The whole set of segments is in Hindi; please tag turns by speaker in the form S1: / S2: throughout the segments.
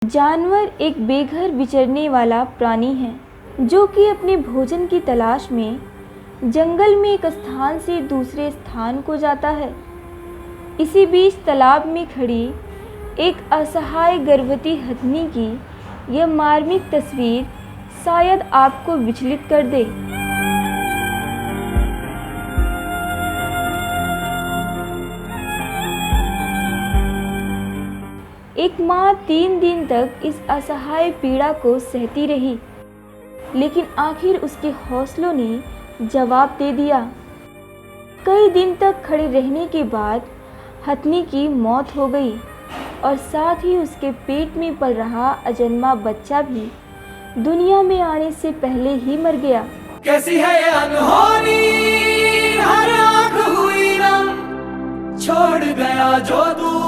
S1: जानवर एक बेघर विचरने वाला प्राणी है जो कि अपने भोजन की तलाश में जंगल में एक स्थान से दूसरे स्थान को जाता है। इसी बीच तालाब में खड़ी एक असहाय गर्भवती हथनी की यह मार्मिक तस्वीर शायद आपको विचलित कर दे। एक माँ 3 दिन तक इस असहाय पीड़ा को सहती रही, लेकिन आखिर उसके हौसलों ने जवाब दे दिया। कई दिन तक खड़े रहने के बाद हथनी की मौत हो गई और साथ ही उसके पेट में पल रहा अजन्मा बच्चा भी दुनिया में आने से पहले ही मर गया।
S2: कैसी है ये अनहोनी, हर आँख हुई नम, छोड़ गया जो तू,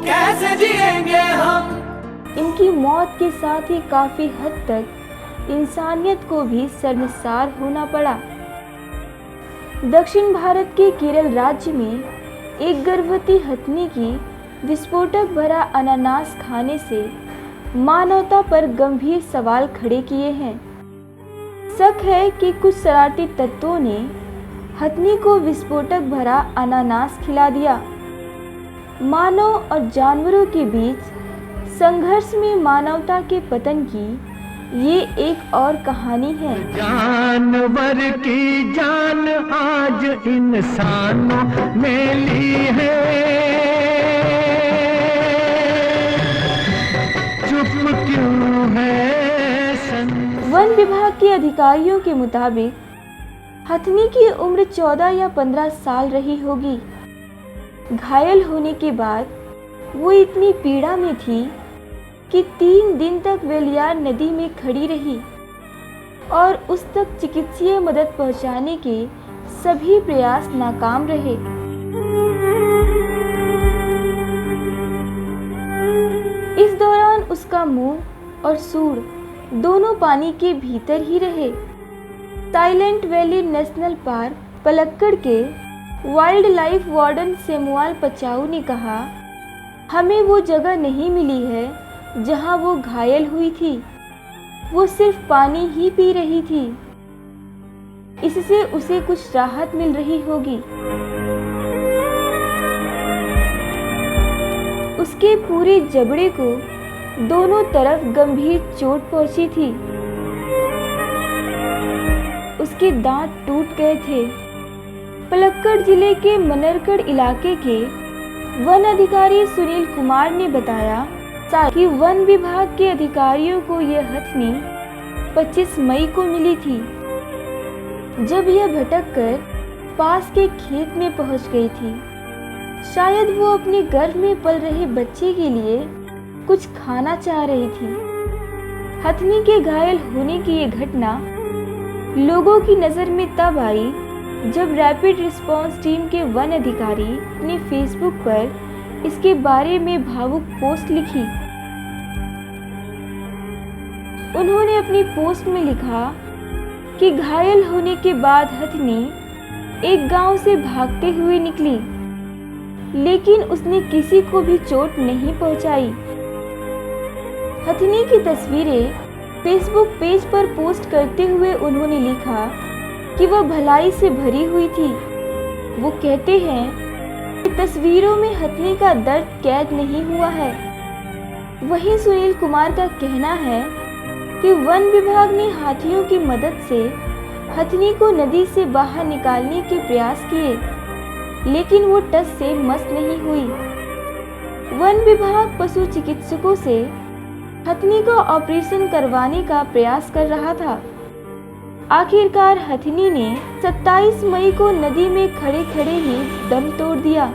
S2: कैसे जिएंगे हम।
S1: इनकी मौत के साथ ही काफी हद तक इंसानियत को भी शर्मसार होना पड़ा। दक्षिण भारत के केरल राज्य में एक गर्भवती हथनी की विस्फोटक भरा अनानास खाने से मानवता पर गंभीर सवाल खड़े किए हैं। शक है कि कुछ शरारती तत्वों ने हथनी को विस्फोटक भरा अनानास खिला दिया। मानव और जानवरों के बीच संघर्ष में मानवता के पतन की ये एक और कहानी है।
S3: जानवर की जान आज इंसानों ने ली है, चुप क्यों है
S1: वन विभाग के अधिकारियों के मुताबिक हथनी की उम्र 14 या 15 साल रही होगी। घायल होने के बाद वो इतनी पीड़ा में थी कि 3 दिन तक वेलियार नदी में खड़ी रही और उस तक चिकित्सीय मदद पहुंचाने के सभी प्रयास नाकाम रहे। इस दौरान उसका मुंह और सूंड दोनों पानी के भीतर ही रहे। Silent valley national park Palakkad के वाइल्ड लाइफ वार्डन सेमुआल पचाऊ ने कहा, हमें वो जगह नहीं मिली है जहां वो घायल हुई थी। वो सिर्फ पानी ही पी रही थी। इससे उसे कुछ राहत मिल रही होगी। उसके पूरे जबड़े को दोनों तरफ गंभीर चोट पहुंची थी। उसके दांत टूट गए थे। पलक्कड़ जिले के मनरगढ़ इलाके के वन अधिकारी सुनील कुमार ने बताया कि वन विभाग के अधिकारियों को यह हथनी 25 मई को मिली थी, जब यह भटक कर पास के खेत में पहुंच गई थी। शायद वो अपने गर्भ में पल रहे बच्चे के लिए कुछ खाना चाह रही थी। हथनी के घायल होने की यह घटना लोगों की नज़र में तब आई जब रैपिड रिस्पांस टीम के वन अधिकारी ने फेसबुक पर इसके बारे में भावुक पोस्ट लिखी। उन्होंने अपनी पोस्ट में लिखा कि घायल होने के बाद हथनी एक गांव से भागते हुए निकली, लेकिन उसने किसी को भी चोट नहीं पहुंचाई। हथनी की तस्वीरें फेसबुक पेज पर पोस्ट करते हुए उन्होंने लिखा कि वह भलाई से भरी हुई थी। वो कहते हैं कि तस्वीरों में हथनी का दर्द कैद नहीं हुआ है। वहीं सुनील कुमार का कहना है कि वन विभाग ने हाथियों की मदद से हथनी को नदी से बाहर निकालने के प्रयास किए, लेकिन वो टस से मस नहीं हुई। वन विभाग पशु चिकित्सकों से हथनी का ऑपरेशन करवाने का प्रयास कर रहा था। आखिरकार हथनी ने 27 मई को नदी में खड़े खड़े ही दम तोड़ दिया।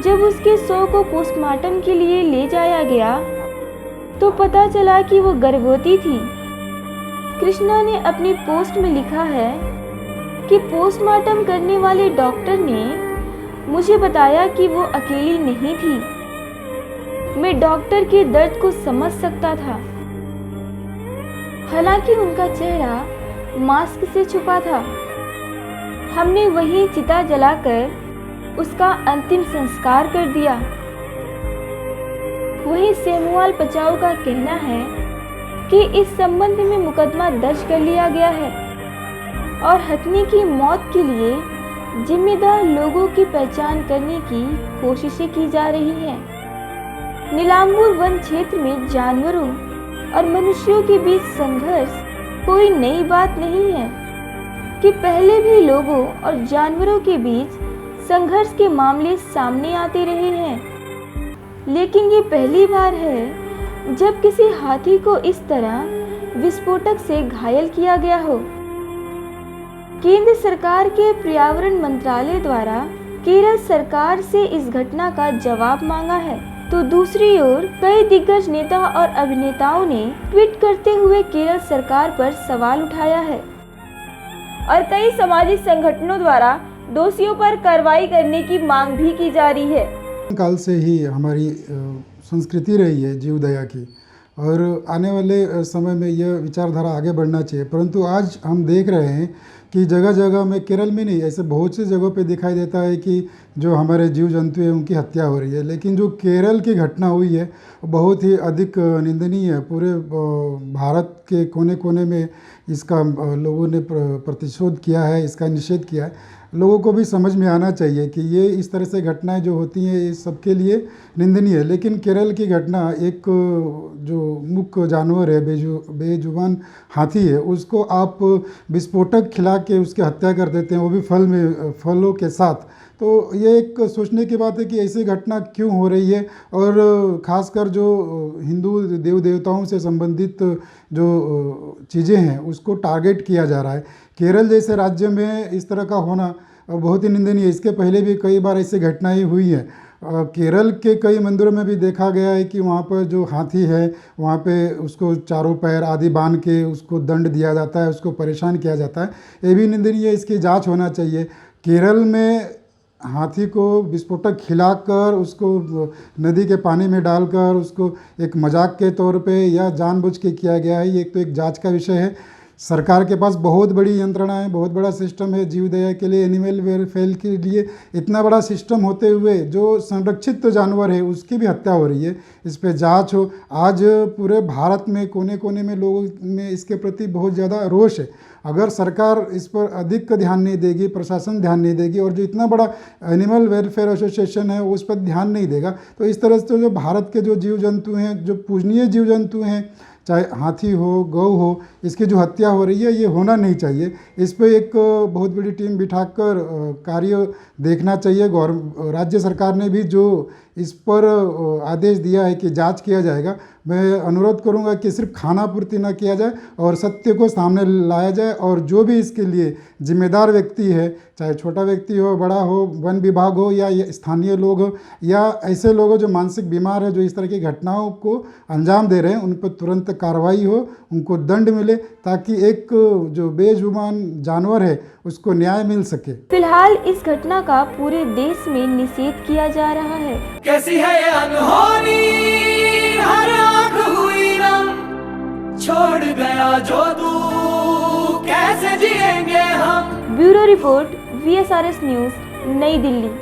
S1: जब उसके शव को पोस्टमार्टम के लिए ले जाया गया तो पता चला कि वो गर्भवती थी। कृष्णा ने अपनी पोस्ट में लिखा है कि पोस्टमार्टम करने वाले डॉक्टर ने मुझे बताया कि वो अकेली नहीं थी। मैं डॉक्टर के दर्द को समझ सकता था। हालांकि उनका चेहरा मास्क से छुपा था। हमने वहीं चिता जलाकर उसका अंतिम संस्कार कर दिया। वहीं सेमुआल पचाऊ का कहना है कि इस संबंध में मुकदमा दर्ज कर लिया गया है और हथनी की मौत के लिए जिम्मेदार लोगों की पहचान करने की कोशिशें की जा रही हैं। नीलांबूर वन क्षेत्र में जानवरों और मनुष्यों के बीच संघर्ष कोई नई बात नहीं है कि पहले भी लोगों और जानवरों के बीच संघर्ष के मामले सामने आते रहे हैं, लेकिन ये पहली बार है जब किसी हाथी को इस तरह विस्फोटक से घायल किया गया हो। केंद्र सरकार के पर्यावरण मंत्रालय द्वारा केरल सरकार से इस घटना का जवाब मांगा है, तो दूसरी ओर कई दिग्गज नेता और अभिनेताओं ने ट्वीट करते हुए केरल सरकार पर सवाल उठाया है और कई सामाजिक संगठनों द्वारा दोषियों पर कार्रवाई करने की मांग भी की जा रही है।
S4: काल से ही हमारी संस्कृति रही है जीवदया की, और आने वाले समय में यह विचारधारा आगे बढ़ना चाहिए। परंतु आज हम देख रहे हैं कि जगह जगह में, केरल में नहीं, ऐसे बहुत सी जगहों पे दिखाई देता है कि जो हमारे जीव जंतु हैं उनकी हत्या हो रही है। लेकिन जो केरल की घटना हुई है बहुत ही अधिक निंदनीय है। पूरे भारत के कोने कोने में इसका लोगों ने प्रतिशोध किया है, इसका निषेध किया है। लोगों को भी समझ में आना चाहिए कि ये इस तरह से घटनाएं जो होती हैं ये सबके लिए निंदनीय है। लेकिन केरल की घटना, एक जो मुख्य जानवर है, बेजुबान हाथी है, उसको आप विस्फोटक खिला के उसकी हत्या कर देते हैं, वो भी फलों के साथ। तो ये एक सोचने की बात है कि ऐसी घटना क्यों हो रही है, और ख़ासकर जो हिंदू देव देवताओं से संबंधित जो चीज़ें हैं उसको टारगेट किया जा रहा है। केरल जैसे राज्य में इस तरह का होना बहुत ही निंदनीय है। इसके पहले भी कई बार ऐसी घटनाएं हुई हैं। केरल के कई मंदिरों में भी देखा गया है कि वहाँ पर जो हाथी है वहाँ पे उसको चारों पैर आदि बांध के उसको दंड दिया जाता है, उसको परेशान किया जाता है। ये भी निंदनीय है, इसकी जांच होना चाहिए। केरल में हाथी को विस्फोटक खिलाकर उसको नदी के पानी में डालकर उसको एक मजाक के तौर पे या जानबूझ के किया गया है, ये एक जांच का विषय है। सरकार के पास बहुत बड़ी यंत्रणा है, बहुत बड़ा सिस्टम है जीवदया के लिए, एनिमल वेलफेयर के लिए। इतना बड़ा सिस्टम होते हुए जो संरक्षित जानवर है उसकी भी हत्या हो रही है, इस पे जांच हो। आज पूरे भारत में कोने कोने में लोगों में इसके प्रति बहुत ज़्यादा रोष है। अगर सरकार इस पर अधिक ध्यान नहीं देगी, प्रशासन ध्यान नहीं देगी, और जो इतना बड़ा एनिमल वेलफेयर एसोसिएशन है उस पर ध्यान नहीं देगा, तो इस तरह से जो भारत के जो जीव जंतु हैं, जो पूजनीय जीव जंतु हैं, चाहे हाथी हो, गौ हो, इसकी जो हत्या हो रही है ये होना नहीं चाहिए। इस पर एक बहुत बड़ी टीम बिठाकर कार्य देखना चाहिए। राज्य सरकार ने भी जो इस पर आदेश दिया है कि जांच किया जाएगा, मैं अनुरोध करूंगा कि सिर्फ खाना पूर्ति न किया जाए और सत्य को सामने लाया जाए, और जो भी इसके लिए जिम्मेदार व्यक्ति है, चाहे छोटा व्यक्ति हो, बड़ा हो, वन विभाग हो या स्थानीय लोग हो या ऐसे लोग हो जो मानसिक बीमार है, जो इस तरह की घटनाओं को अंजाम दे रहे हैं, उन पर तुरंत कार्रवाई हो, उनको दंड मिले, ताकि एक जो बेजुबान जानवर है उसको न्याय मिल सके।
S1: फिलहाल इस घटना का पूरे देश में निषेध किया जा रहा है।
S2: कैसी है ये अनहोनी, हर आंख हुई नम, छोड़ गया जो तू, कैसे जिएंगे हम।
S1: ब्यूरो रिपोर्ट, VSRS न्यूज़, नई दिल्ली।